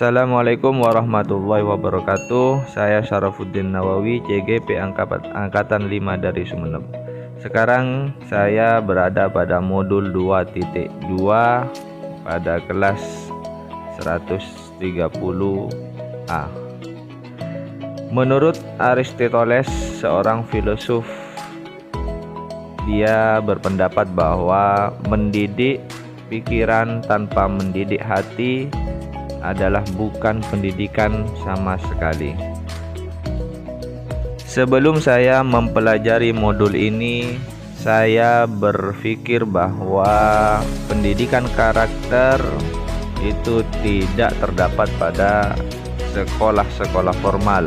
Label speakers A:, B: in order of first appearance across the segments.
A: Assalamualaikum warahmatullahi wabarakatuh. Saya Syarafuddin Nawawi, CGP Angkatan 5 dari Sumeneb. Sekarang saya berada pada modul 2.2 pada kelas 130A. Menurut Aristoteles, seorang filosof, dia berpendapat bahwa mendidik pikiran tanpa mendidik hati adalah bukan pendidikan sama sekali. Sebelum saya mempelajari modul ini, saya berpikir bahwa pendidikan karakter itu tidak terdapat pada sekolah-sekolah formal.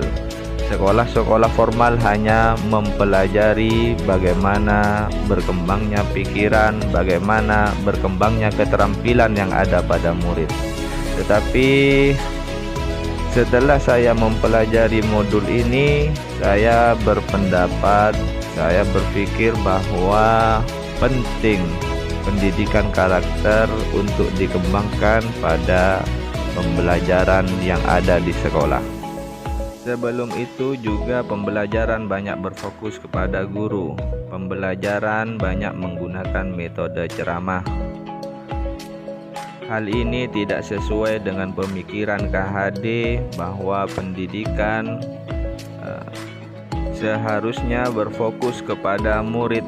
A: Sekolah-sekolah formal hanya mempelajari bagaimana berkembangnya pikiran, bagaimana berkembangnya keterampilan yang ada pada murid. Tetapi setelah saya mempelajari modul ini, saya berpikir bahwa penting pendidikan karakter untuk dikembangkan pada pembelajaran yang ada di sekolah. Sebelum itu juga pembelajaran banyak berfokus kepada guru. Pembelajaran banyak menggunakan metode ceramah. Hal ini tidak sesuai dengan pemikiran KHD bahwa pendidikan seharusnya berfokus kepada murid.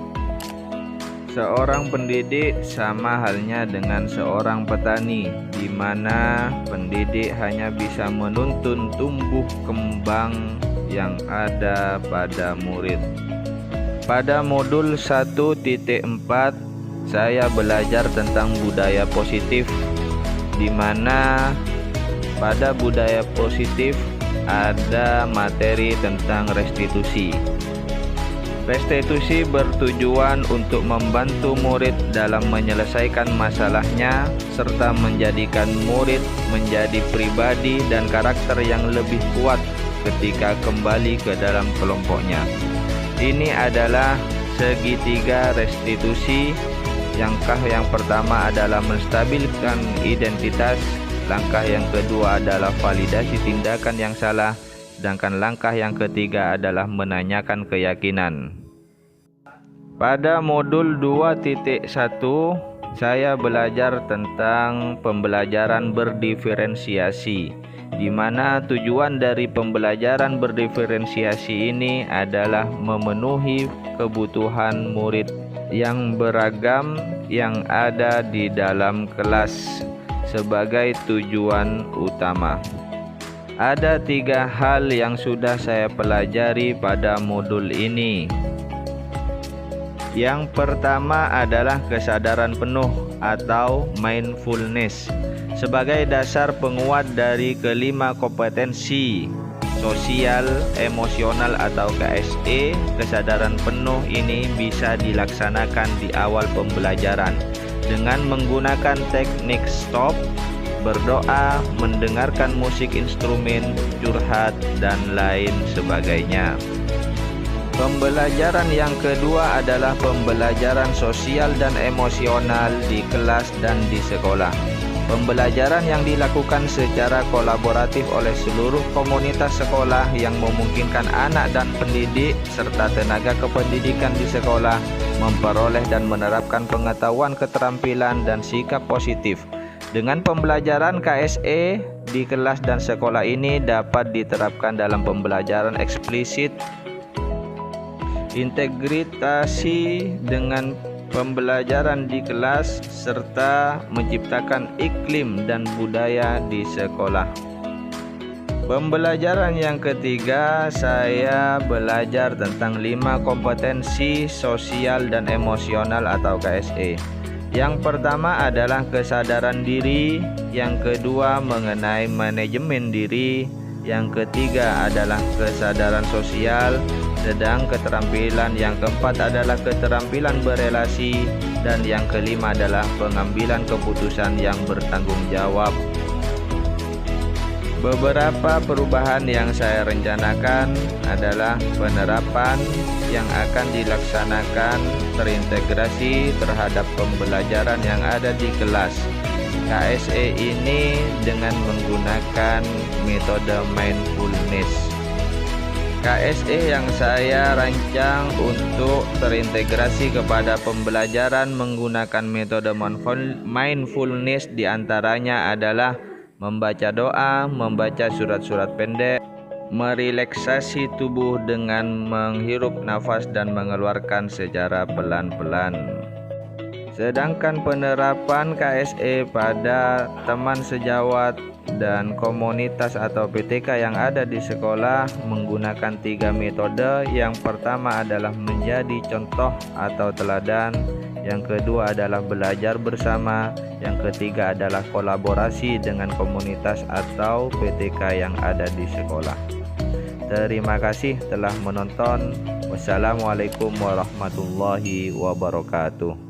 A: Seorang pendidik sama halnya dengan seorang petani, di mana pendidik hanya bisa menuntun tumbuh kembang yang ada pada murid. Pada modul 1.4 saya belajar tentang budaya positif, di mana pada budaya positif ada materi tentang restitusi. Restitusi bertujuan untuk membantu murid dalam menyelesaikan masalahnya serta menjadikan murid menjadi pribadi dan karakter yang lebih kuat ketika kembali ke dalam kelompoknya. Ini adalah segitiga restitusi. Langkah yang pertama adalah menstabilkan identitas, langkah yang kedua adalah validasi tindakan yang salah, sedangkan langkah yang ketiga adalah menanyakan keyakinan. Pada modul 2.1 saya belajar tentang pembelajaran berdiferensiasi, di mana tujuan dari pembelajaran berdiferensiasi ini adalah memenuhi kebutuhan murid yang beragam yang ada di dalam kelas sebagai tujuan utama. Ada 3 hal yang sudah saya pelajari pada modul ini. Yang pertama adalah kesadaran penuh atau mindfulness sebagai dasar penguat dari kelima kompetensi sosial, emosional atau KSE. Kesadaran penuh ini bisa dilaksanakan di awal pembelajaran dengan menggunakan teknik stop, berdoa, mendengarkan musik instrumen, curhat, dan lain sebagainya. Pembelajaran yang kedua adalah pembelajaran sosial dan emosional di kelas dan di sekolah. Pembelajaran yang dilakukan secara kolaboratif oleh seluruh komunitas sekolah yang memungkinkan anak dan pendidik serta tenaga kependidikan di sekolah memperoleh dan menerapkan pengetahuan, keterampilan, dan sikap positif. Dengan pembelajaran KSE di kelas dan sekolah ini dapat diterapkan dalam pembelajaran eksplisit, integritasi dengan pembelajaran di kelas, serta menciptakan iklim dan budaya di sekolah. Pembelajaran yang ketiga, saya belajar tentang 5 kompetensi sosial dan emosional atau KSE. Yang pertama adalah kesadaran diri, yang kedua mengenai manajemen diri, yang ketiga adalah kesadaran sosial, sedang keterampilan yang keempat adalah keterampilan berelasi, dan yang kelima adalah pengambilan keputusan yang bertanggung jawab. Beberapa perubahan yang saya rencanakan adalah penerapan yang akan dilaksanakan terintegrasi terhadap pembelajaran yang ada di kelas. KSE ini dengan menggunakan metode mindfulness. KSE yang saya rancang untuk terintegrasi kepada pembelajaran menggunakan metode mindfulness diantaranya adalah membaca doa, membaca surat-surat pendek, merelaksasi tubuh dengan menghirup nafas dan mengeluarkan secara pelan-pelan. Sedangkan penerapan KSE pada teman sejawat dan komunitas atau PTK yang ada di sekolah menggunakan 3 metode. Yang pertama adalah menjadi contoh atau teladan, yang kedua adalah belajar bersama, yang ketiga adalah kolaborasi dengan komunitas atau PTK yang ada di sekolah. Terima kasih telah menonton. Wassalamualaikum warahmatullahi wabarakatuh.